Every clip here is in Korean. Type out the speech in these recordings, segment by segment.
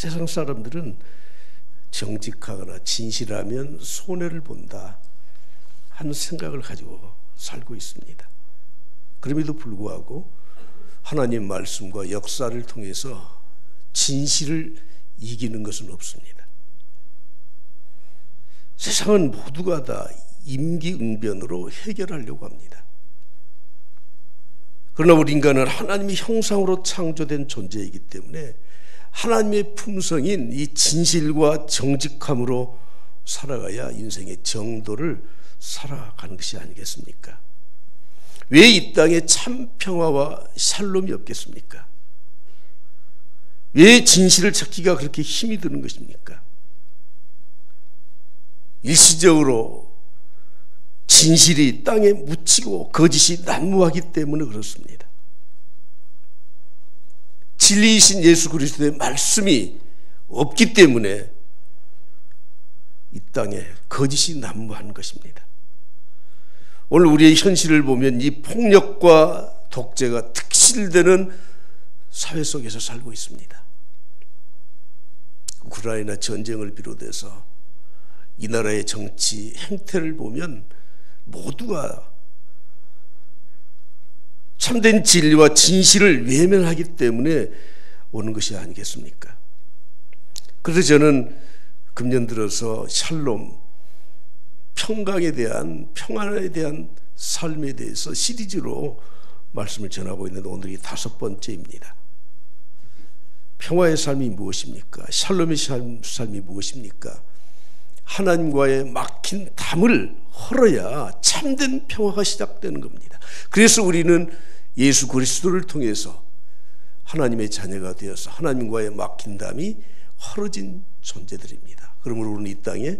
세상 사람들은 정직하거나 진실하면 손해를 본다 하는 생각을 가지고 살고 있습니다. 그럼에도 불구하고 하나님 말씀과 역사를 통해서 진실을 이기는 것은 없습니다. 세상은 모두가 다 임기응변으로 해결하려고 합니다. 그러나 우리 인간은 하나님의 형상으로 창조된 존재이기 때문에 하나님의 품성인 이 진실과 정직함으로 살아가야 인생의 정도를 살아가는 것이 아니겠습니까? 왜 이 땅에 참 평화와 샬롬이 없겠습니까? 왜 진실을 찾기가 그렇게 힘이 드는 것입니까? 일시적으로 진실이 땅에 묻히고 거짓이 난무하기 때문에 그렇습니다. 진리이신 예수 그리스도의 말씀이 없기 때문에 이 땅에 거짓이 난무하는 것입니다. 오늘 우리의 현실을 보면 이 폭력과 독재가 특실되는 사회 속에서 살고 있습니다. 우크라이나 전쟁을 비롯해서 이 나라의 정치 행태를 보면 모두가 참된 진리와 진실을 외면하기 때문에 오는 것이 아니겠습니까? 그래서 저는 금년 들어서 샬롬, 평강에 대한, 평안에 대한 삶에 대해서 시리즈로 말씀을 전하고 있는데 오늘이 5번째입니다. 평화의 삶이 무엇입니까? 샬롬의 삶이 무엇입니까? 하나님과의 막힌 담을 헐어야 참된 평화가 시작되는 겁니다. 그래서 우리는 예수 그리스도를 통해서 하나님의 자녀가 되어서 하나님과의 막힌 담이 헐어진 존재들입니다. 그러므로 우리는 이 땅에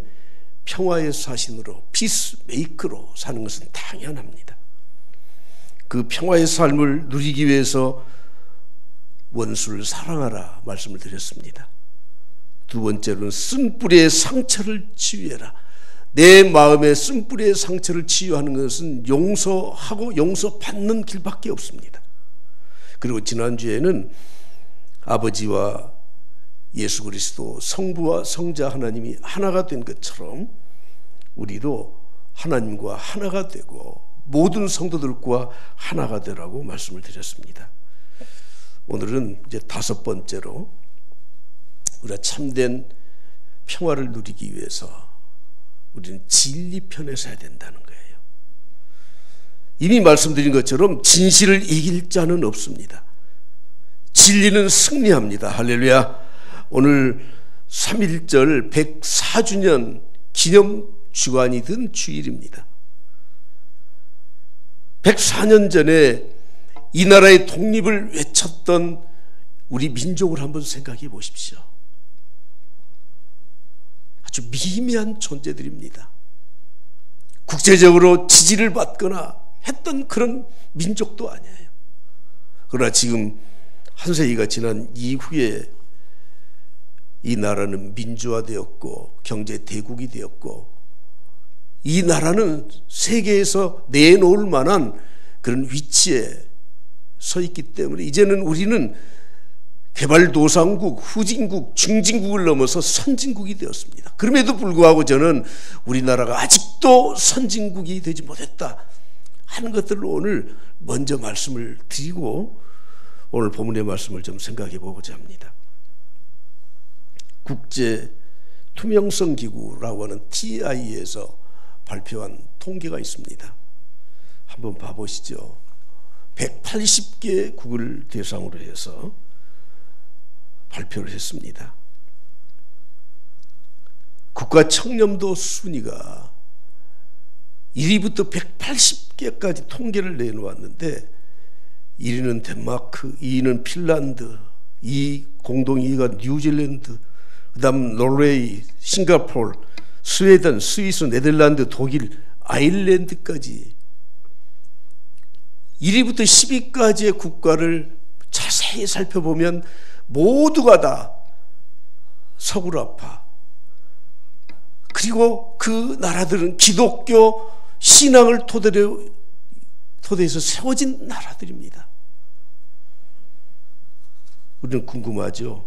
평화의 사신으로 피스메이커로 사는 것은 당연합니다. 그 평화의 삶을 누리기 위해서 원수를 사랑하라 말씀을 드렸습니다. 두 번째로는 쓴뿌리의 상처를 치유해라. 내 마음의 쓴뿌리의 상처를 치유하는 것은 용서하고 용서받는 길밖에 없습니다. 그리고 지난주에는 아버지와 예수 그리스도, 성부와 성자 하나님이 하나가 된 것처럼 우리도 하나님과 하나가 되고 모든 성도들과 하나가 되라고 말씀을 드렸습니다. 오늘은 이제 5번째로 우리가 참된 평화를 누리기 위해서 우리는 진리 편에 서야 된다는 거예요. 이미 말씀드린 것처럼 진실을 이길 자는 없습니다. 진리는 승리합니다. 할렐루야. 오늘 3.1절 104주년 기념 주간이 든 주일입니다. 104년 전에 이 나라의 독립을 외쳤던 우리 민족을 한번 생각해 보십시오. 아주 미미한 존재들입니다. 국제적으로 지지를 받거나 했던 그런 민족도 아니에요. 그러나 지금 한 세기가 지난 이후에 이 나라는 민주화되었고 경제 대국이 되었고 이 나라는 세계에서 내놓을 만한 그런 위치에 서 있기 때문에 이제는 우리는 개발도상국, 후진국, 중진국을 넘어서 선진국이 되었습니다. 그럼에도 불구하고 저는 우리나라가 아직도 선진국이 되지 못했다 하는 것들을 오늘 먼저 말씀을 드리고 오늘 본문의 말씀을 좀 생각해 보고자 합니다. 국제 투명성 기구라고 하는 TI에서 발표한 통계가 있습니다. 한번 봐보시죠. 180개국을 대상으로 해서 발표를 했습니다. 국가 청렴도 순위가 1위부터 180개까지 통계를 내놓았는데 1위는 덴마크, 2위는 핀란드, 공동 2위가 뉴질랜드, 그 다음 노르웨이, 싱가포르, 스웨덴, 스위스, 네덜란드, 독일, 아일랜드까지 1위부터 10위까지의 국가를 자세히 살펴보면 모두가 다 서구라파, 그리고 그 나라들은 기독교 신앙을 토대에서 세워진 나라들입니다. 우리는 궁금하죠.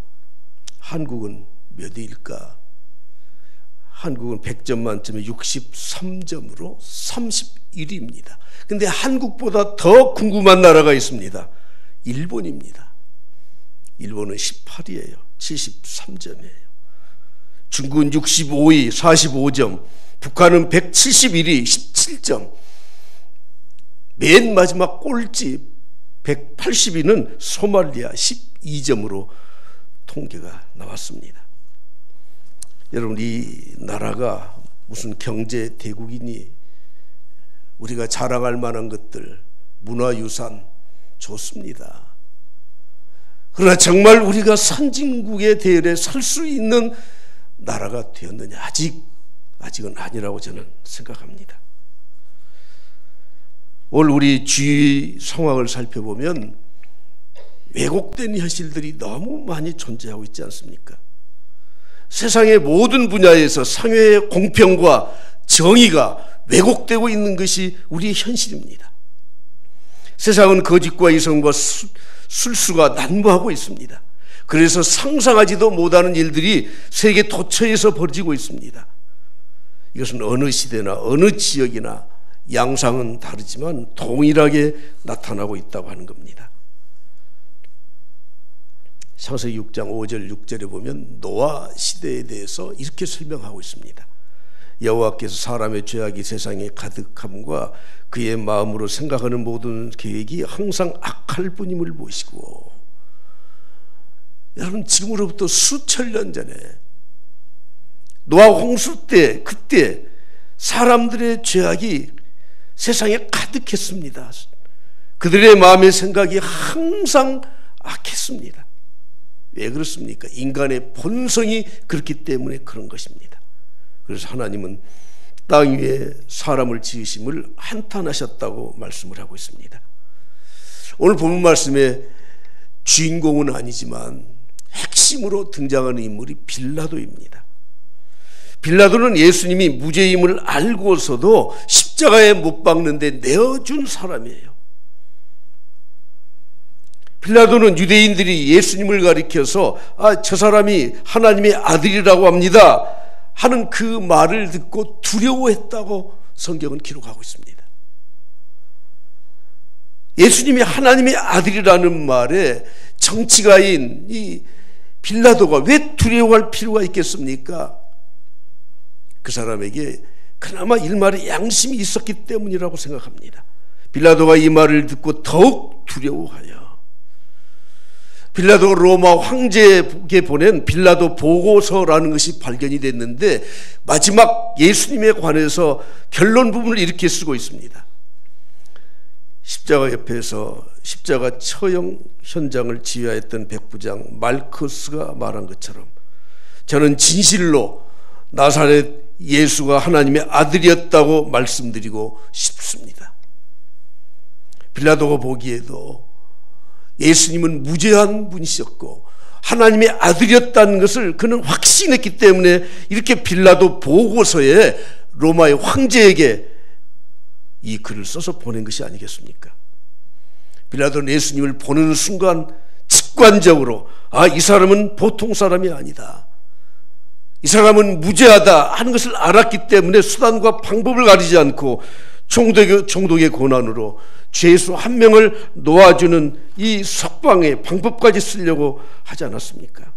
한국은 몇 위일까? 한국은 100점 만점에 63점으로 31위입니다. 근데 한국보다 더 궁금한 나라가 있습니다. 일본입니다. 일본은 18위예요. 73점이에요. 중국은 65위, 45점. 북한은 171위, 17점. 맨 마지막 꼴찌 180위는 소말리아 12점으로 통계가 나왔습니다. 여러분, 이 나라가 무슨 경제 대국이니? 우리가 자랑할 만한 것들, 문화유산 좋습니다. 그러나 정말 우리가 선진국의 대열에 설 수 있는 나라가 되었느냐? 아직은 아니라고 저는 생각합니다. 오늘 우리 주위 상황을 살펴보면 왜곡된 현실들이 너무 많이 존재하고 있지 않습니까? 세상의 모든 분야에서 사회의 공평과 정의가 왜곡되고 있는 것이 우리의 현실입니다. 세상은 거짓과 이성과 술수가 난무하고 있습니다. 그래서 상상하지도 못하는 일들이 세계 도처에서 벌어지고 있습니다. 이것은 어느 시대나 어느 지역이나 양상은 다르지만 동일하게 나타나고 있다고 하는 겁니다. 창세기 6장 5절 6절에 보면 노아 시대에 대해서 이렇게 설명하고 있습니다. 여호와께서 사람의 죄악이 세상에 가득함과 그의 마음으로 생각하는 모든 계획이 항상 악할 뿐임을 보시고, 여러분, 지금으로부터 수천 년 전에 노아 홍수 때, 그때 사람들의 죄악이 세상에 가득했습니다. 그들의 마음의 생각이 항상 악했습니다. 왜 그렇습니까? 인간의 본성이 그렇기 때문에 그런 것입니다. 그래서 하나님은 땅 위에 사람을 지으심을 한탄하셨다고 말씀을 하고 있습니다. 오늘 본문 말씀에 주인공은 아니지만 핵심으로 등장하는 인물이 빌라도입니다. 빌라도는 예수님이 무죄임을 알고서도 십자가에 못 박는데 내어준 사람이에요. 빌라도는 유대인들이 예수님을 가리켜서 저 사람이 하나님의 아들이라고 합니다 하는 그 말을 듣고 두려워했다고 성경은 기록하고 있습니다. 예수님이 하나님의 아들이라는 말에 정치가인 이 빌라도가 왜 두려워할 필요가 있겠습니까? 그 사람에게 그나마 일말의 양심이 있었기 때문이라고 생각합니다. 빌라도가 이 말을 듣고 더욱 두려워하여 빌라도가 로마 황제에게 보낸 빌라도 보고서라는 것이 발견이 됐는데 마지막 예수님에 관해서 결론 부분을 이렇게 쓰고 있습니다. 십자가 옆에서 십자가 처형 현장을 지휘하였던 백부장 말커스가 말한 것처럼 저는 진실로 나사렛 예수가 하나님의 아들이었다고 말씀드리고 싶습니다. 빌라도가 보기에도 예수님은 무죄한 분이셨고 하나님의 아들이었다는 것을 그는 확신했기 때문에 이렇게 빌라도 보고서에 로마의 황제에게 이 글을 써서 보낸 것이 아니겠습니까? 빌라도는 예수님을 보는 순간 직관적으로 이 사람은 보통 사람이 아니다, 이 사람은 무죄하다 하는 것을 알았기 때문에 수단과 방법을 가리지 않고 총독의 고난으로 죄수 한 명을 놓아주는 이 석방의 방법까지 쓰려고 하지 않았습니까?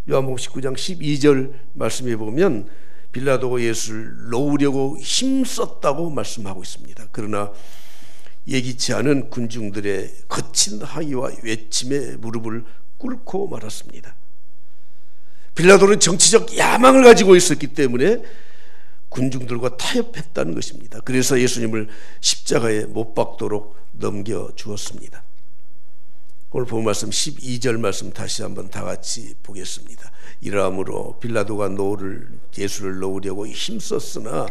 요한복음 19장 12절 말씀해 보면 빌라도가 예수를 놓으려고 힘썼다고 말씀하고 있습니다. 그러나 예기치 않은 군중들의 거친 항의와 외침에 무릎을 꿇고 말았습니다. 빌라도는 정치적 야망을 가지고 있었기 때문에 군중들과 타협했다는 것입니다. 그래서 예수님을 십자가에 못 박도록 넘겨주었습니다. 오늘 본 말씀 12절 말씀 다시 한번 다 같이 보겠습니다. 이러함으로 빌라도가 예수를 놓으려고 힘썼으나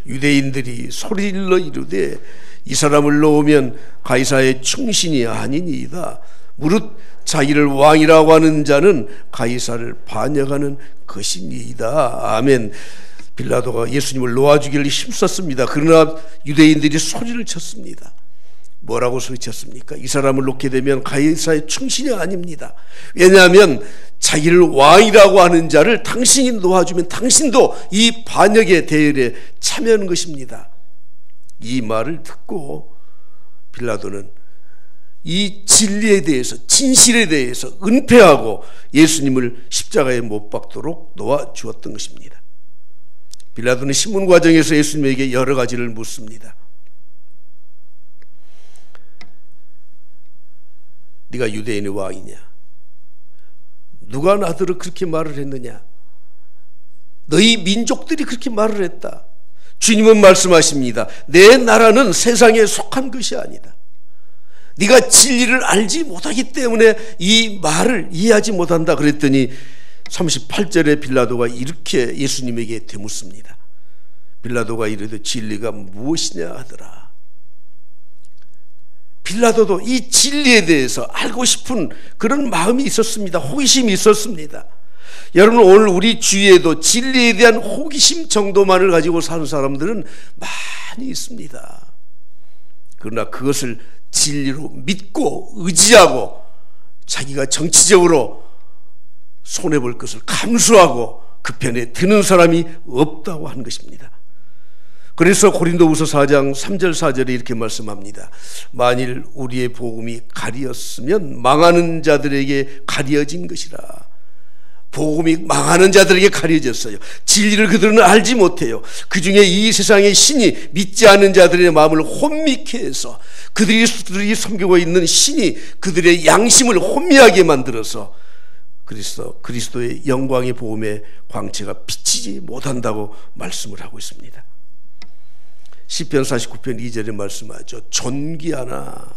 유대인들이 소리질러 이르되 이 사람을 놓으면 가이사의 충신이 아니니이다. 무릇 자기를 왕이라고 하는 자는 가이사를 반역하는 것이니이다. 아멘. 빌라도가 예수님을 놓아주기를 힘썼습니다. 그러나 유대인들이 소리를 쳤습니다. 뭐라고 소리쳤습니까? 이 사람을 놓게 되면 가이사의 충신이 아닙니다. 왜냐하면 자기를 왕이라고 하는 자를 당신이 놓아주면 당신도 이 반역의 대열에 참여하는 것입니다. 이 말을 듣고 빌라도는 이 진리에 대해서, 진실에 대해서 은폐하고 예수님을 십자가에 못 박도록 놓아주었던 것입니다. 빌라도는 신문 과정에서 예수님에게 여러 가지를 묻습니다. 네가 유대인의 왕이냐? 누가 나더러 그렇게 말을 했느냐? 너희 민족들이 그렇게 말을 했다. 주님은 말씀하십니다. 내 나라는 세상에 속한 것이 아니다. 네가 진리를 알지 못하기 때문에 이 말을 이해하지 못한다 그랬더니 38절에 빌라도가 이렇게 예수님에게 되묻습니다. 빌라도가 이르되 진리가 무엇이냐 하더라. 빌라도도 이 진리에 대해서 알고 싶은 그런 마음이 있었습니다. 호기심이 있었습니다. 여러분, 오늘 우리 주위에도 진리에 대한 호기심 정도만을 가지고 사는 사람들은 많이 있습니다. 그러나 그것을 진리로 믿고 의지하고 자기가 정치적으로 손해볼 것을 감수하고 그 편에 드는 사람이 없다고 하는 것입니다. 그래서 고린도후서 4장 3절 4절에 이렇게 말씀합니다. 만일 우리의 복음이 가리었으면 망하는 자들에게 가려진 것이라. 복음이 망하는 자들에게 가려졌어요. 진리를 그들은 알지 못해요. 그 중에 이 세상의 신이 믿지 않는 자들의 마음을 혼미케 해서 그들이 섬기고 있는 신이 그들의 양심을 혼미하게 만들어서 그리스도의 영광의 복음의 광채가 비치지 못한다고 말씀을 하고 있습니다. 시편 49편 2절에 말씀하죠. 존귀하나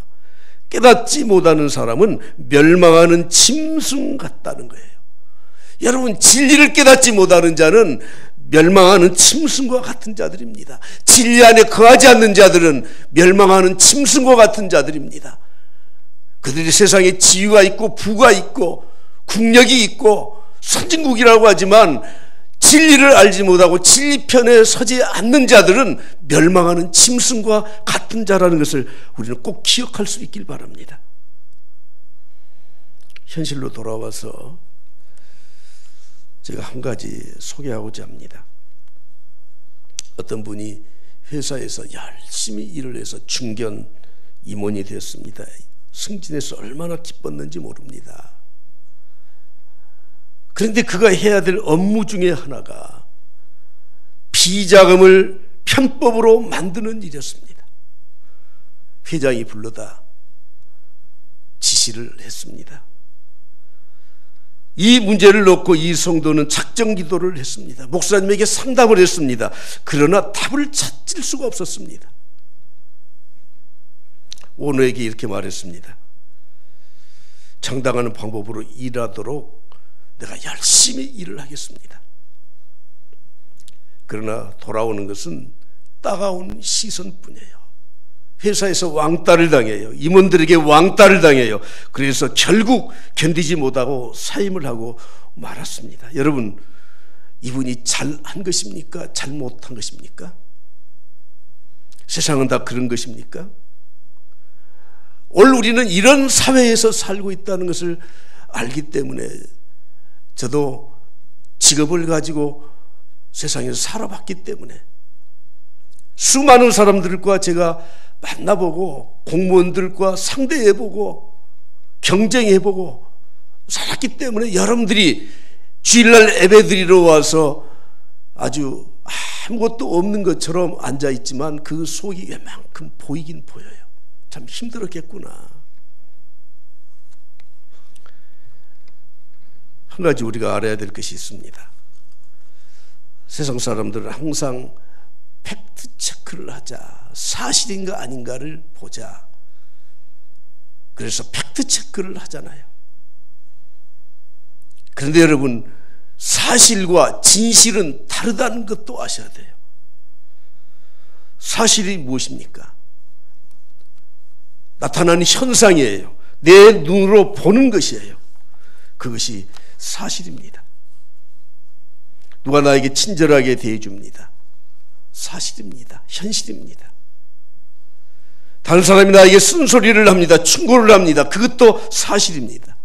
깨닫지 못하는 사람은 멸망하는 짐승 같다는 거예요. 여러분, 진리를 깨닫지 못하는 자는 멸망하는 짐승과 같은 자들입니다. 진리 안에 거하지 않는 자들은 멸망하는 짐승과 같은 자들입니다. 그들이 세상에 지위가 있고 부가 있고 국력이 있고 선진국이라고 하지만 진리를 알지 못하고 진리 편에 서지 않는 자들은 멸망하는 짐승과 같은 자라는 것을 우리는 꼭 기억할 수 있길 바랍니다. 현실로 돌아와서 제가 한 가지 소개하고자 합니다. 어떤 분이 회사에서 열심히 일을 해서 중견 임원이 되었습니다. 승진해서 얼마나 기뻤는지 모릅니다. 그런데 그가 해야 될 업무 중에 하나가 비자금을 편법으로 만드는 일이었습니다. 회장이 불러다 지시를 했습니다. 이 문제를 놓고 이 성도는 작정 기도를 했습니다. 목사님에게 상담을 했습니다. 그러나 답을 찾을 수가 없었습니다. 오너에게 이렇게 말했습니다. 정당한 방법으로 일하도록 내가 열심히 일을 하겠습니다. 그러나 돌아오는 것은 따가운 시선뿐이에요. 회사에서 왕따를 당해요. 임원들에게 왕따를 당해요. 그래서 결국 견디지 못하고 사임을 하고 말았습니다. 여러분, 이분이 잘한 것입니까? 잘못한 것입니까? 세상은 다 그런 것입니까? 오늘 우리는 이런 사회에서 살고 있다는 것을 알기 때문에 저도 직업을 가지고 세상에서 살아봤기 때문에 수많은 사람들과 제가 만나보고 공무원들과 상대해보고 경쟁해보고 살았기 때문에 여러분들이 주일날 예배드리러 와서 아주 아무것도 없는 것처럼 앉아있지만 그 속이 웬만큼 보이긴 보여요. 참 힘들었겠구나. 한 가지 우리가 알아야 될 것이 있습니다. 세상 사람들은 항상 팩트 체크를 하자, 사실인가 아닌가를 보자. 그래서 팩트 체크를 하잖아요. 그런데 여러분, 사실과 진실은 다르다는 것도 아셔야 돼요. 사실이 무엇입니까? 나타나는 현상이에요. 내 눈으로 보는 것이에요. 그것이 사실입니다. 누가 나에게 친절하게 대해줍니다. 사실입니다. 현실입니다. 다른 사람이 나에게 쓴소리를 합니다. 충고를 합니다. 그것도 사실입니다.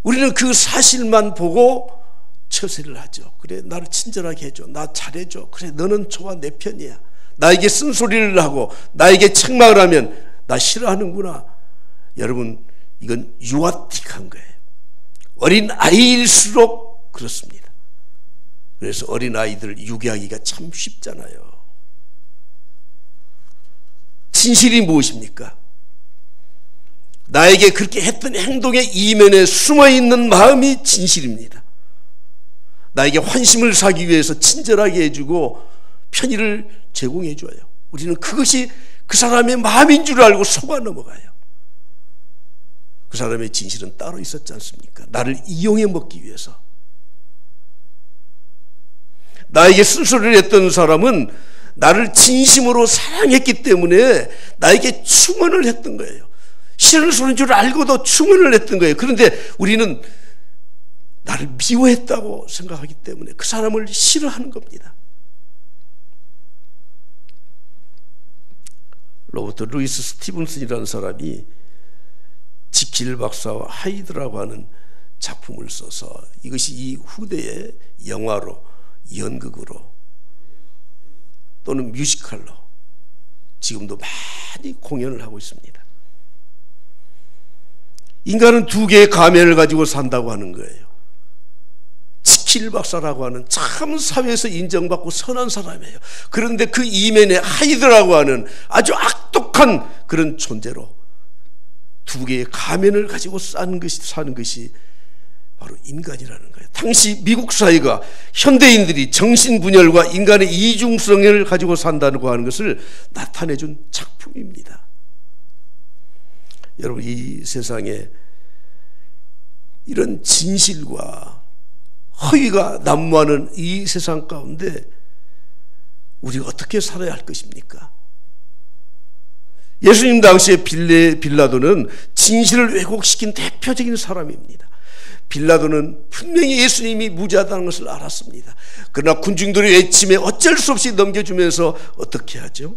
우리는 그 사실만 보고 처세를 하죠. 그래, 나를 친절하게 해줘. 나 잘해줘. 그래, 너는 좋아. 내 편이야. 나에게 쓴소리를 하고 나에게 책망을 하면 나 싫어하는구나. 여러분, 이건 유아틱한 거예요. 어린 아이일수록 그렇습니다. 그래서 어린 아이들을 유괴하기가 참 쉽잖아요. 진실이 무엇입니까? 나에게 그렇게 했던 행동의 이면에 숨어있는 마음이 진실입니다. 나에게 환심을 사기 위해서 친절하게 해주고 편의를 제공해 줘요. 우리는 그것이 그 사람의 마음인 줄 알고 속아 넘어가요. 그 사람의 진실은 따로 있었지 않습니까? 나를 이용해 먹기 위해서. 나에게 쓴소리를 했던 사람은 나를 진심으로 사랑했기 때문에 나에게 충원을 했던 거예요. 싫은 소리인 줄 알고도 충원을 했던 거예요. 그런데 우리는 나를 미워했다고 생각하기 때문에 그 사람을 싫어하는 겁니다. 로버트 루이스 스티븐슨이라는 사람이 지킬 박사와 하이드라고 하는 작품을 써서 이것이 이 후대의 영화로, 연극으로 또는 뮤지컬로 지금도 많이 공연을 하고 있습니다. 인간은 두 개의 가면을 가지고 산다고 하는 거예요. 지킬 박사라고 하는 참 사회에서 인정받고 선한 사람이에요. 그런데 그 이면에 하이드라고 하는 아주 악독한 그런 존재로 두 개의 가면을 가지고 사는 것이 바로 인간이라는 거예요. 당시 미국 사회가 현대인들이 정신분열과 인간의 이중성을 가지고 산다고 하는 것을 나타내준 작품입니다. 여러분, 이 세상에 이런 진실과 허위가 난무하는 이 세상 가운데 우리가 어떻게 살아야 할 것입니까? 예수님 당시에 빌라도는 진실을 왜곡시킨 대표적인 사람입니다. 빌라도는 분명히 예수님이 무죄하다는 것을 알았습니다. 그러나 군중들의 외침에 어쩔 수 없이 넘겨주면서 어떻게 하죠?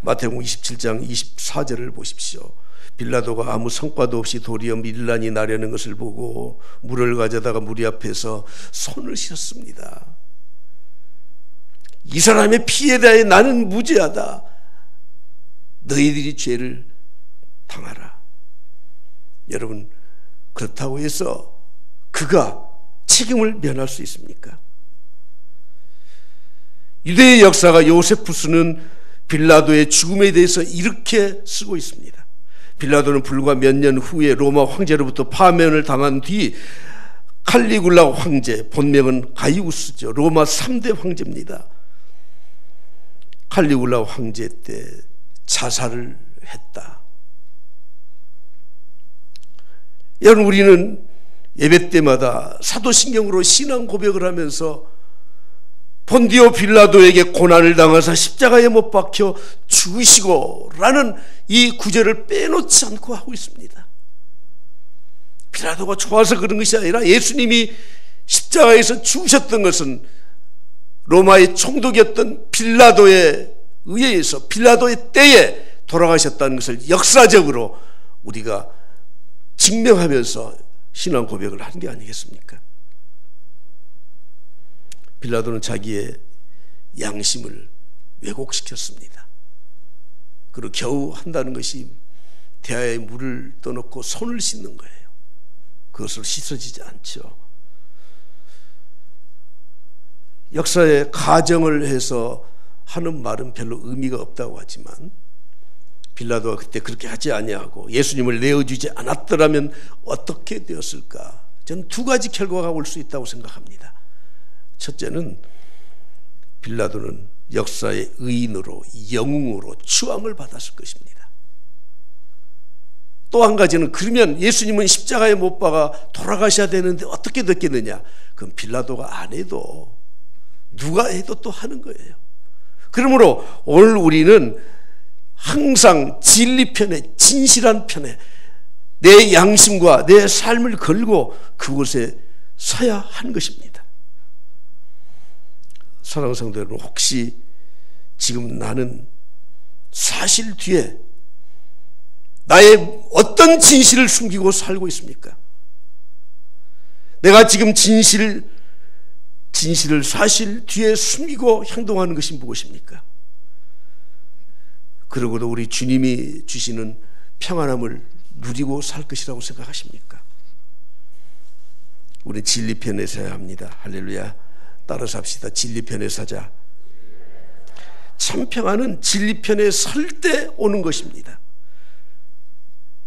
마태복음 27장 24절을 보십시오. 빌라도가 아무 성과도 없이 도리어 밀란이 나려는 것을 보고 물을 가져다가 무리 앞에서 손을 씻었습니다. 이 사람의 피에 대해 나는 무죄하다. 너희들이 죄를 당하라. 여러분, 그렇다고 해서 그가 책임을 면할 수 있습니까? 유대의 역사가 요세푸스는 빌라도의 죽음에 대해서 이렇게 쓰고 있습니다. 빌라도는 불과 몇 년 후에 로마 황제로부터 파면을 당한 뒤 칼리굴라 황제, 본명은 가이우스죠. 로마 3대 황제입니다. 칼리굴라 황제 때 자살을 했다. 여러분, 우리는 예배 때마다 사도신경으로 신앙 고백을 하면서 본디오 빌라도에게 고난을 당하사 십자가에 못 박혀 죽으시고 라는 이 구절을 빼놓지 않고 하고 있습니다. 빌라도가 좋아서 그런 것이 아니라 예수님이 십자가에서 죽으셨던 것은 로마의 총독이었던 빌라도에 의해서 빌라도의 때에 돌아가셨다는 것을 역사적으로 우리가 증명하면서 신앙 고백을 한 게 아니겠습니까? 빌라도는 자기의 양심을 왜곡시켰습니다. 그리고 겨우 한다는 것이 대야에 물을 떠놓고 손을 씻는 거예요. 그것으로 씻어지지 않죠. 역사에 가정을 해서 하는 말은 별로 의미가 없다고 하지만 빌라도가 그때 그렇게 하지 아니하고 예수님을 내어주지 않았더라면 어떻게 되었을까? 저는 두 가지 결과가 올 수 있다고 생각합니다. 첫째는 빌라도는 역사의 의인으로, 영웅으로 추앙을 받았을 것입니다. 또 한 가지는, 그러면 예수님은 십자가에 못 박아 돌아가셔야 되는데 어떻게 됐겠느냐? 그럼 빌라도가 안 해도 누가 해도 또 하는 거예요. 그러므로 오늘 우리는 항상 진리 편에, 진실한 편에 내 양심과 내 삶을 걸고 그곳에 서야 하는 것입니다. 사랑하는 성도 여러분, 혹시 지금 나는 사실 뒤에 나의 어떤 진실을 숨기고 살고 있습니까? 내가 지금 진실을 사실 뒤에 숨기고 행동하는 것이 무엇입니까? 그러고도 우리 주님이 주시는 평안함을 누리고 살 것이라고 생각하십니까? 우리는 진리편에 서야 합니다. 할렐루야. 따라서 합시다. 진리편에 서자. 참 평안은 진리편에 설 때 오는 것입니다.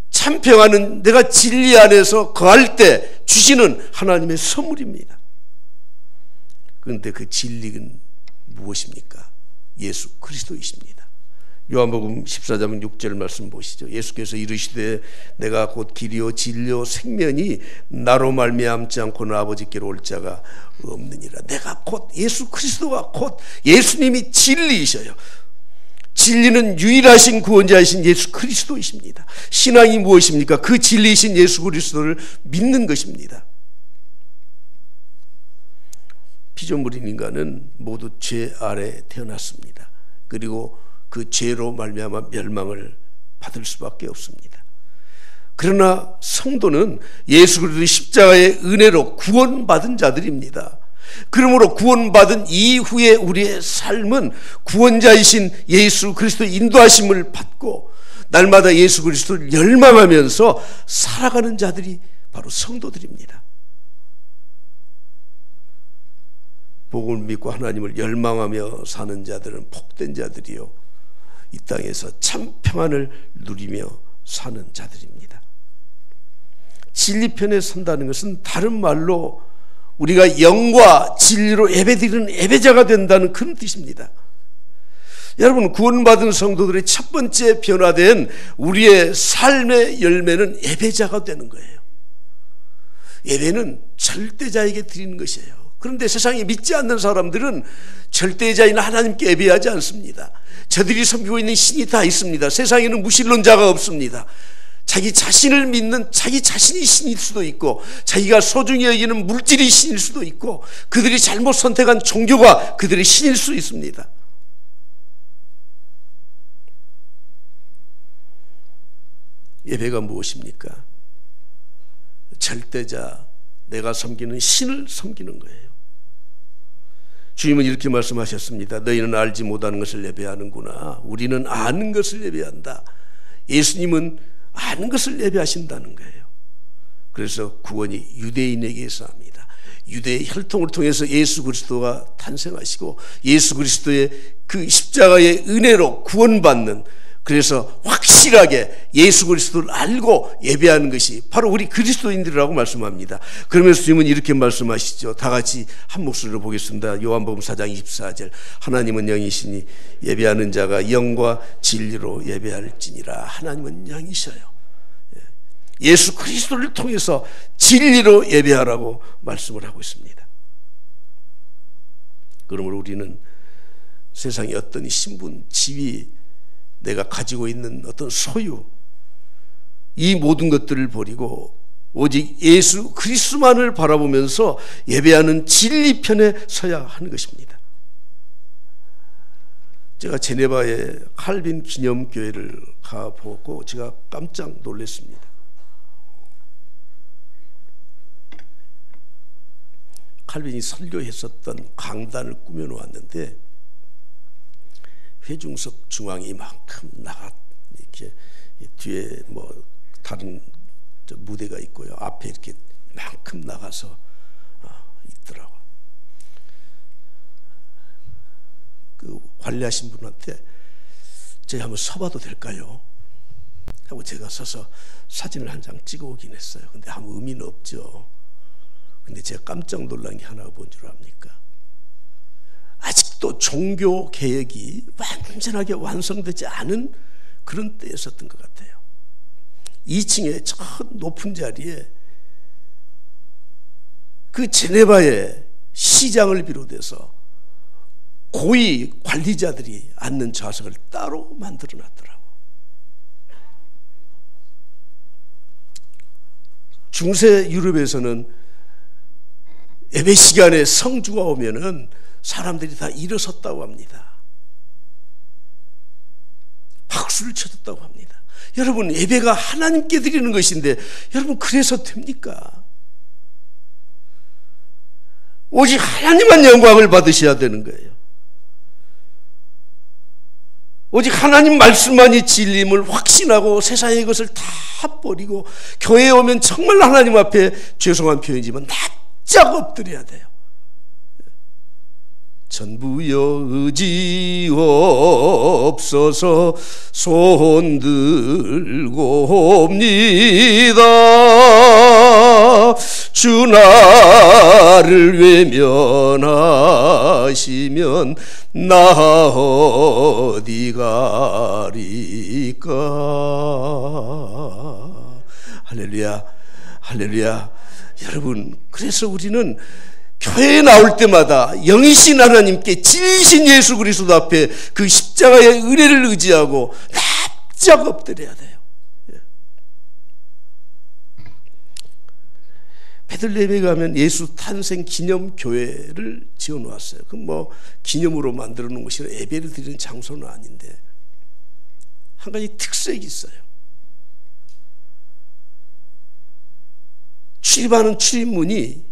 참 평안은 내가 진리 안에서 거할 때 주시는 하나님의 선물입니다. 그런데 그 진리는 무엇입니까? 예수 그리스도이십니다. 요한복음 14장 6절 말씀 보시죠. 예수께서 이르시되 내가 곧 길이요 진리요 생명이 나로 말미암지 않고는 아버지께로 올 자가 없느니라. 내가 곧 예수 그리스도가 곧 예수님이 진리이셔요. 진리는 유일하신 구원자이신 예수 그리스도이십니다. 신앙이 무엇입니까? 그 진리이신 예수 그리스도를 믿는 것입니다. 피조물인 인간은 모두 죄 아래 태어났습니다. 그리고 그 죄로 말미암아 멸망을 받을 수밖에 없습니다. 그러나 성도는 예수 그리스도의 십자가의 은혜로 구원받은 자들입니다. 그러므로 구원받은 이후에 우리의 삶은 구원자이신 예수 그리스도의 인도하심을 받고 날마다 예수 그리스도를 열망하면서 살아가는 자들이 바로 성도들입니다. 복음을 믿고 하나님을 열망하며 사는 자들은 복된 자들이요 이 땅에서 참 평안을 누리며 사는 자들입니다. 진리편에 선다는 것은 다른 말로 우리가 영과 진리로 예배드리는 예배자가 된다는 그런 뜻입니다. 여러분, 구원받은 성도들의 첫 번째 변화된 우리의 삶의 열매는 예배자가 되는 거예요. 예배는 절대자에게 드리는 것이에요. 그런데 세상에 믿지 않는 사람들은 절대자인 하나님께 예배하지 않습니다. 저들이 섬기고 있는 신이 다 있습니다. 세상에는 무신론자가 없습니다. 자기 자신을 믿는 자기 자신이 신일 수도 있고 자기가 소중히 여기는 물질이 신일 수도 있고 그들이 잘못 선택한 종교가 그들의 신일 수 있습니다. 예배가 무엇입니까? 절대자, 내가 섬기는 신을 섬기는 거예요. 주님은 이렇게 말씀하셨습니다. 너희는 알지 못하는 것을 예배하는구나. 우리는 아는 것을 예배한다. 예수님은 아는 것을 예배하신다는 거예요. 그래서 구원이 유대인에게서 합니다. 유대의 혈통을 통해서 예수 그리스도가 탄생하시고 예수 그리스도의 그 십자가의 은혜로 구원받는, 그래서 확실하게 예수 그리스도를 알고 예배하는 것이 바로 우리 그리스도인들이라고 말씀합니다. 그러면서 주님은 이렇게 말씀하시죠. 다 같이 한 목소리로 보겠습니다. 요한복음 4장 24절 하나님은 영이시니 예배하는 자가 영과 진리로 예배할지니라. 하나님은 영이셔요. 예수 그리스도를 통해서 진리로 예배하라고 말씀을 하고 있습니다. 그러므로 우리는 세상의 어떤 신분, 지위, 내가 가지고 있는 어떤 소유, 이 모든 것들을 버리고 오직 예수 그리스도만을 바라보면서 예배하는 진리편에 서야 하는 것입니다. 제가 제네바의 칼빈 기념교회를 가보고 제가 깜짝 놀랐습니다. 칼빈이 설교했었던 강단을 꾸며놓았는데 회중석 중앙에 이만큼 나가 이렇게 뒤에 뭐 다른 무대가 있고요. 앞에 이렇게 이만큼 나가서 있더라고. 그 관리하신 분한테 제가 한번 서봐도 될까요? 하고 제가 서서 사진을 한 장 찍어 오긴 했어요. 근데 아무 의미는 없죠. 근데 제가 깜짝 놀란 게 하나가 뭔 줄 압니까? 아직도 종교 개혁이 완전하게 완성되지 않은 그런 때에 있었던 것 같아요. 2층의 저 높은 자리에 그 제네바의 시장을 비롯해서 고위 관리자들이 앉는 좌석을 따로 만들어 놨더라고. 중세 유럽에서는 예배 시간에 성주가 오면은 사람들이 다 일어섰다고 합니다. 박수를 쳐줬다고 합니다. 여러분, 예배가 하나님께 드리는 것인데 여러분 그래서 됩니까? 오직 하나님만 영광을 받으셔야 되는 거예요. 오직 하나님 말씀만이 진리임을 확신하고 세상의 것을 다 버리고 교회에 오면 정말 하나님 앞에 죄송한 표현이지만 납작 엎드려야 돼요. 전부여 의지없어서 손 들고 옵니다. 주 나를 외면하시면 나 어디 가리까. 할렐루야, 할렐루야. 여러분, 그래서 우리는 교회에 나올 때마다 영이신 하나님께 진리신 예수 그리스도 앞에 그 십자가의 은혜를 의지하고 납작 엎드려야 돼요. 베들레헴에 가면 예수 탄생 기념 교회를 지어놓았어요. 그럼 뭐 기념으로 만들어 놓은 것이 예배를 드리는 장소는 아닌데 한 가지 특색이 있어요. 출입하는 출입문이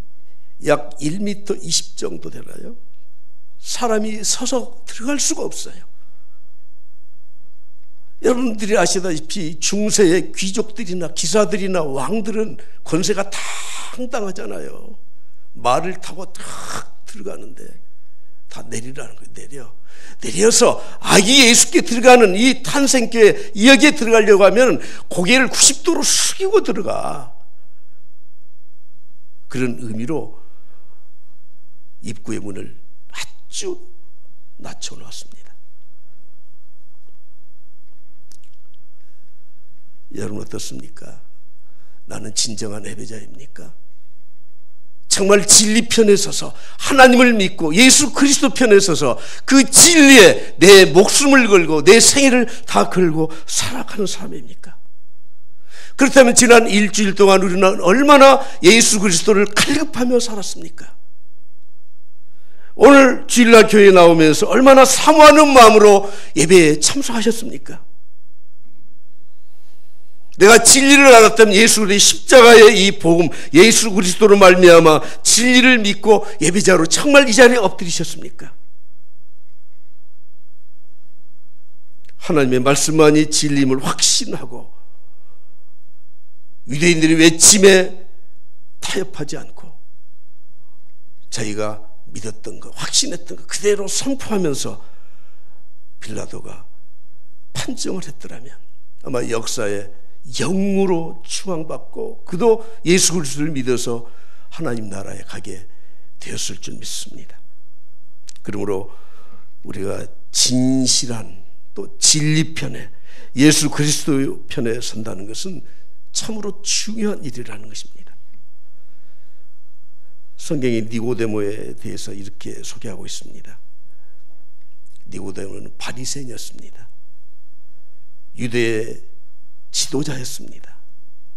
약 1m 20 정도 되나요? 사람이 서서 들어갈 수가 없어요. 여러분들이 아시다시피 중세의 귀족들이나 기사들이나 왕들은 권세가 당당하잖아요. 말을 타고 탁 들어가는데 다 내리라는 거예요. 내려서 아기 예수께 들어가는 이 탄생교회 여기에 들어가려고 하면 고개를 90도로 숙이고 들어가. 그런 의미로 입구의 문을 아주 낮춰놓았습니다. 여러분 어떻습니까? 나는 진정한 예배자입니까? 정말 진리 편에 서서 하나님을 믿고 예수 그리스도 편에 서서 그 진리에 내 목숨을 걸고 내 생애를 다 걸고 살아가는 사람입니까? 그렇다면 지난 일주일 동안 우리는 얼마나 예수 그리스도를 갈급하며 살았습니까? 오늘 주일날 교회에 나오면서 얼마나 사모하는 마음으로 예배에 참석하셨습니까? 내가 진리를 알았다면 예수 그리스도의 십자가의 이 복음, 예수 그리스도로 말미암아 진리를 믿고 예배자로 정말 이 자리에 엎드리셨습니까? 하나님의 말씀만이 진리임을 확신하고 유대인들의 외침에 타협하지 않고 자기가 믿었던 것, 확신했던 것 그대로 선포하면서 빌라도가 판정을 했더라면 아마 역사에 영으로 추앙받고 그도 예수 그리스도를 믿어서 하나님 나라에 가게 되었을 줄 믿습니다. 그러므로 우리가 진실한 또 진리 편에 예수 그리스도 편에 선다는 것은 참으로 중요한 일이라는 것입니다. 성경이 니고데모에 대해서 이렇게 소개하고 있습니다. 니고데모는 바리새인이었습니다. 유대의 지도자였습니다.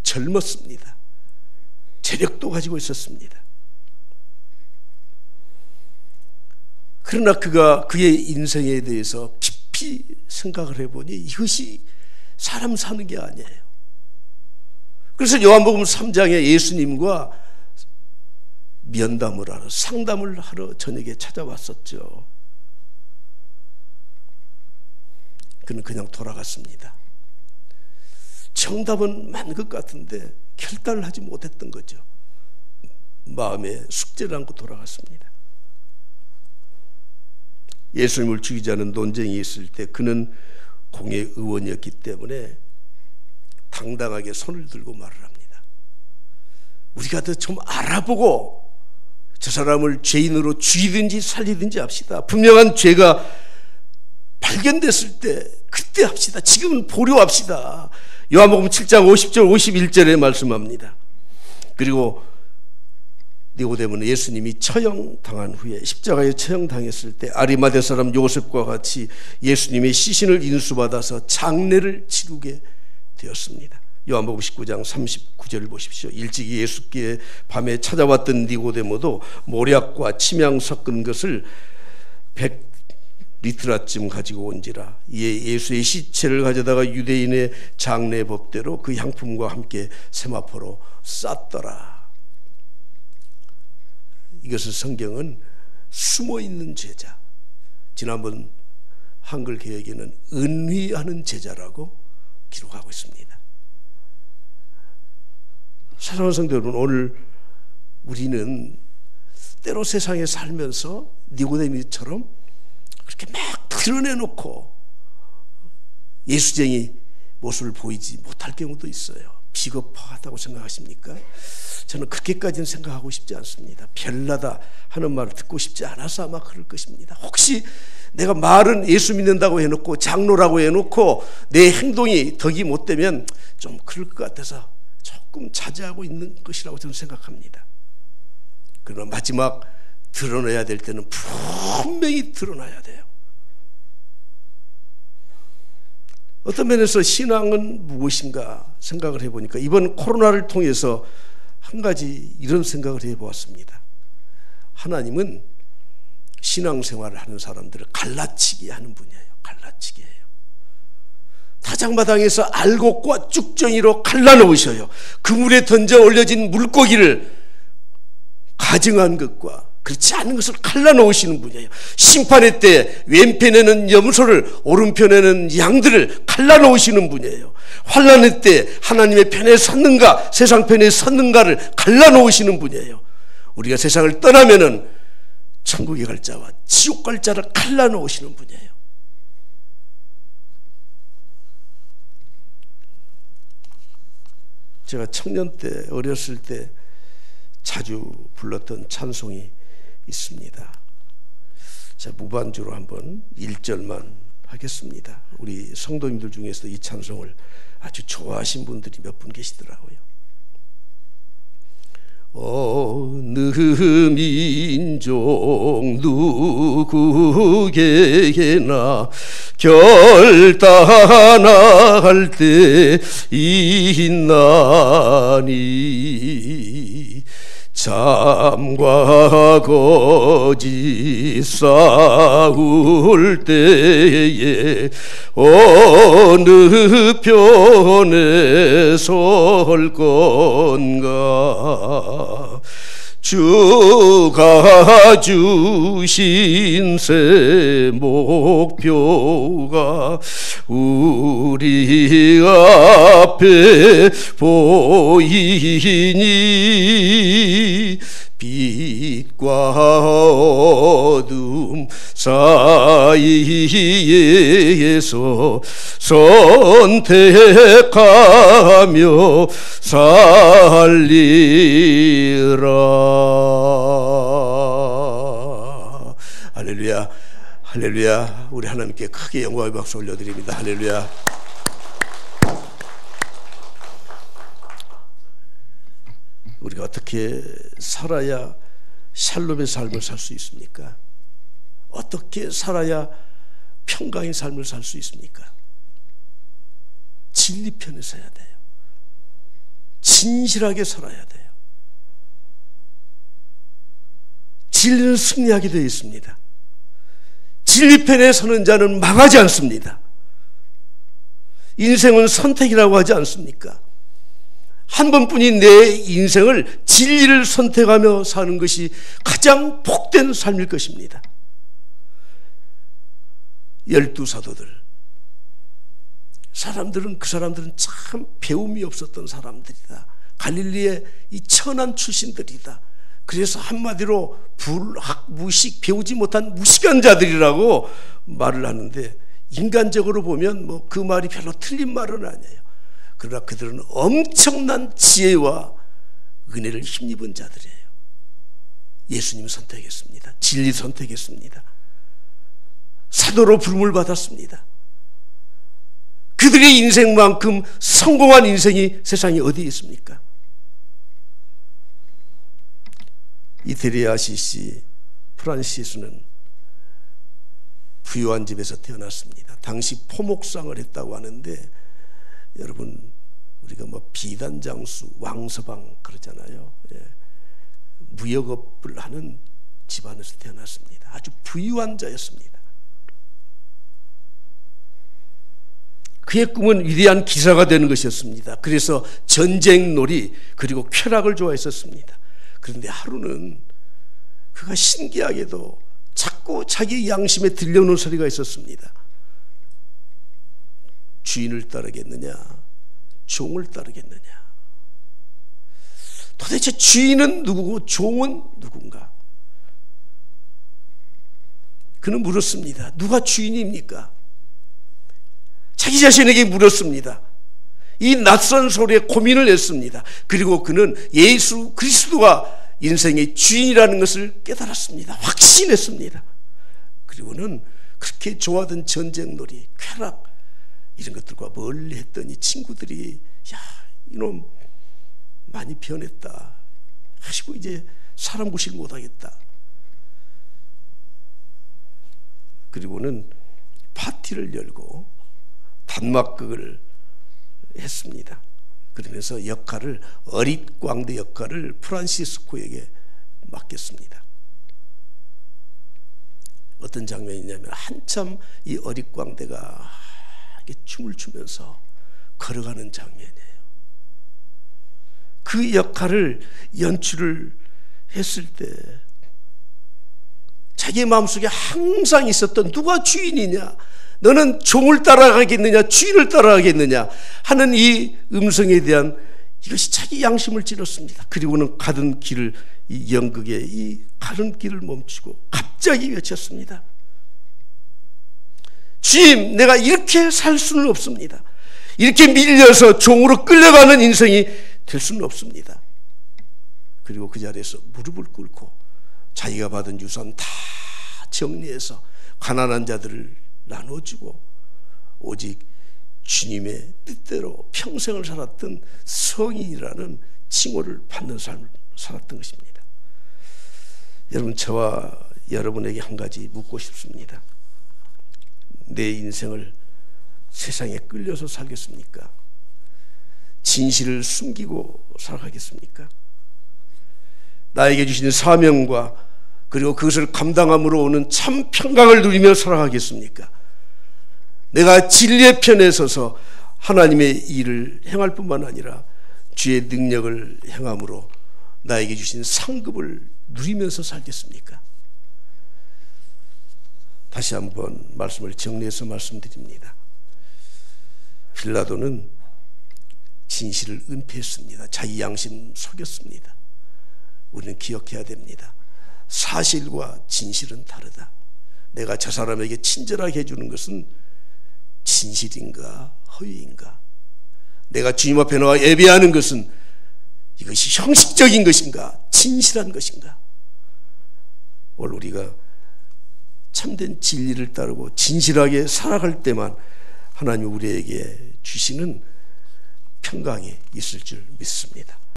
젊었습니다. 재력도 가지고 있었습니다. 그러나 그가 그의 인생에 대해서 깊이 생각을 해보니 이것이 사람 사는 게 아니에요. 그래서 요한복음 3장에 예수님과 면담을 하러, 상담을 하러 저녁에 찾아왔었죠. 그는 그냥 돌아갔습니다. 정답은 맞는 것 같은데 결단을 하지 못했던 거죠. 마음에 숙제를 안고 돌아갔습니다. 예수님을 죽이자는 논쟁이 있을 때 그는 공회의원이었기 때문에 당당하게 손을 들고 말을 합니다. 우리가 더 좀 알아보고 저 사람을 죄인으로 죽이든지 살리든지 합시다. 분명한 죄가 발견됐을 때 그때 합시다. 지금은 보류합시다. 요한복음 7장 50절 51절에 말씀합니다. 그리고 니고데모는 예수님이 처형당한 후에 십자가에 처형당했을 때 아리마대 사람 요셉과 같이 예수님의 시신을 인수받아서 장례를 치르게 되었습니다. 요한복음 19장 39절을 보십시오. 일찍이 예수께 밤에 찾아왔던 니고데모도 모략과 침향 섞은 것을 100리트라쯤 가지고 온지라 이에 예수의 시체를 가져다가 유대인의 장례 법대로 그 향품과 함께 세마포로 쌌더라. 이것을 성경은 숨어있는 제자, 지난번 한글 개혁에는 은휘하는 제자라고 기록하고 있습니다. 사랑하는 성도 여러분, 오늘 우리는 때로 세상에 살면서 니고데모처럼 그렇게 막 드러내놓고 예수쟁이 모습을 보이지 못할 경우도 있어요. 비겁하다고 생각하십니까? 저는 그렇게까지는 생각하고 싶지 않습니다. 별나다 하는 말을 듣고 싶지 않아서 아마 그럴 것입니다. 혹시 내가 말은 예수 믿는다고 해놓고 장로라고 해놓고 내 행동이 덕이 못 되면 좀 그럴 것 같아서 조금 자제하고 있는 것이라고 저는 생각합니다. 그러나 마지막 드러내야 될 때는 분명히 드러나야 돼요. 어떤 면에서 신앙은 무엇인가 생각을 해보니까 이번 코로나를 통해서 한 가지 이런 생각을 해보았습니다. 하나님은 신앙생활을 하는 사람들을 갈라치기 하는 분이에요. 갈라치기 해요. 타작마당에서 알곡과 쭉정이로 갈라놓으셔요. 그물에 던져 올려진 물고기를 가증한 것과 그렇지 않은 것을 갈라놓으시는 분이에요. 심판의 때 왼편에는 염소를 오른편에는 양들을 갈라놓으시는 분이에요. 환난의 때 하나님의 편에 섰는가 세상 편에 섰는가를 갈라놓으시는 분이에요. 우리가 세상을 떠나면은 천국에 갈 자와 지옥 갈 자를 갈라놓으시는 분이에요. 제가 청년 때 어렸을 때 자주 불렀던 찬송이 있습니다. 자, 무반주로 한번 1절만 하겠습니다. 우리 성도님들 중에서 이 찬송을 아주 좋아하신 분들이 몇 분 계시더라고요. 어느 민족 누구에게나 결단할 때 있나니 참과 거짓 싸울 때에 어느 편에 설 건가. 주가 주신 새 목표가 우리 앞에 보이니 빛과 어둠 사이에서 선택하며 살리라. 할렐루야, 할렐루야. 우리 하나님께 크게 영광의 박수 올려드립니다. 할렐루야. 우리가 어떻게 살아야 샬롬의 삶을 살 수 있습니까? 어떻게 살아야 평강의 삶을 살 수 있습니까? 진리 편에 서야 돼요. 진실하게 살아야 돼요. 진리는 승리하게 되어 있습니다. 진리 편에 서는 자는 망하지 않습니다. 인생은 선택이라고 하지 않습니까? 한 번뿐인 내 인생을 진리를 선택하며 사는 것이 가장 복된 삶일 것입니다. 12사도들, 그 사람들은 참 배움이 없었던 사람들이다. 갈릴리의 이 천한 출신들이다. 그래서 한마디로 불학, 무식, 배우지 못한 무식한 자들이라고 말을 하는데, 인간적으로 보면 뭐 그 말이 별로 틀린 말은 아니에요. 그러나 그들은 엄청난 지혜와 은혜를 힘입은 자들이에요. 예수님 선택했습니다. 진리 선택했습니다. 사도로 부름을 받았습니다. 그들의 인생만큼 성공한 인생이 세상에 어디 있습니까? 이태리 아시시 프란시스는 부유한 집에서 태어났습니다. 당시 포목상을 했다고 하는데, 여러분 우리가 뭐 비단장수, 왕서방 그러잖아요. 예. 무역업을 하는 집안에서 태어났습니다. 아주 부유한 자였습니다. 그의 꿈은 위대한 기사가 되는 것이었습니다. 그래서 전쟁놀이 그리고 쾌락을 좋아했었습니다. 그런데 하루는 그가 신기하게도 자꾸 자기 양심에 들려오는 소리가 있었습니다. 주인을 따르겠느냐, 종을 따르겠느냐. 도대체 주인은 누구고 종은 누군가? 그는 물었습니다. 누가 주인입니까? 자기 자신에게 물었습니다. 이 낯선 소리에 고민을 했습니다. 그리고 그는 예수 그리스도가 인생의 주인이라는 것을 깨달았습니다. 확신했습니다. 그리고는 그렇게 좋아하던 전쟁놀이, 쾌락 이런 것들과 멀리 했더니 친구들이 야, 이놈 많이 변했다 하시고 이제 사람 구실 못하겠다. 그리고는 파티를 열고 단막극을 했습니다. 그러면서 역할을 어릿광대 역할을 프란시스코에게 맡겼습니다. 어떤 장면이냐면 한참 이 어릿광대가 춤을 추면서 걸어가는 장면이에요. 그 역할을 연출을 했을 때 자기 마음속에 항상 있었던 누가 주인이냐, 너는 종을 따라가겠느냐 주인을 따라가겠느냐 하는 이 음성에 대한 이것이 자기 양심을 찔렀습니다. 그리고는 가던 길을, 이 연극의 이 가는 길을 멈추고 갑자기 외쳤습니다. 주님, 내가 이렇게 살 수는 없습니다. 이렇게 밀려서 종으로 끌려가는 인생이 될 수는 없습니다. 그리고 그 자리에서 무릎을 꿇고 자기가 받은 유산 다 정리해서 가난한 자들을 나눠주고 오직 주님의 뜻대로 평생을 살았던 성인이라는 칭호를 받는 삶을 살았던 것입니다. 여러분, 저와 여러분에게 한 가지 묻고 싶습니다. 내 인생을 세상에 끌려서 살겠습니까? 진실을 숨기고 살아가겠습니까? 나에게 주신 사명과 그리고 그것을 감당함으로 오는 참 평강을 누리며 살아가겠습니까? 내가 진리의 편에 서서 하나님의 일을 행할 뿐만 아니라 주의 능력을 행함으로 나에게 주신 상급을 누리면서 살겠습니까? 다시 한번 말씀을 정리해서 말씀드립니다. 빌라도는 진실을 은폐했습니다. 자기 양심 속였습니다. 우리는 기억해야 됩니다. 사실과 진실은 다르다. 내가 저 사람에게 친절하게 해주는 것은 진실인가 허위인가? 내가 주님 앞에 나와 예배하는 것은 이것이 형식적인 것인가 진실한 것인가? 오늘 우리가 참된 진리를 따르고 진실하게 살아갈 때만 하나님 우리에게 주시는 평강이 있을 줄 믿습니다.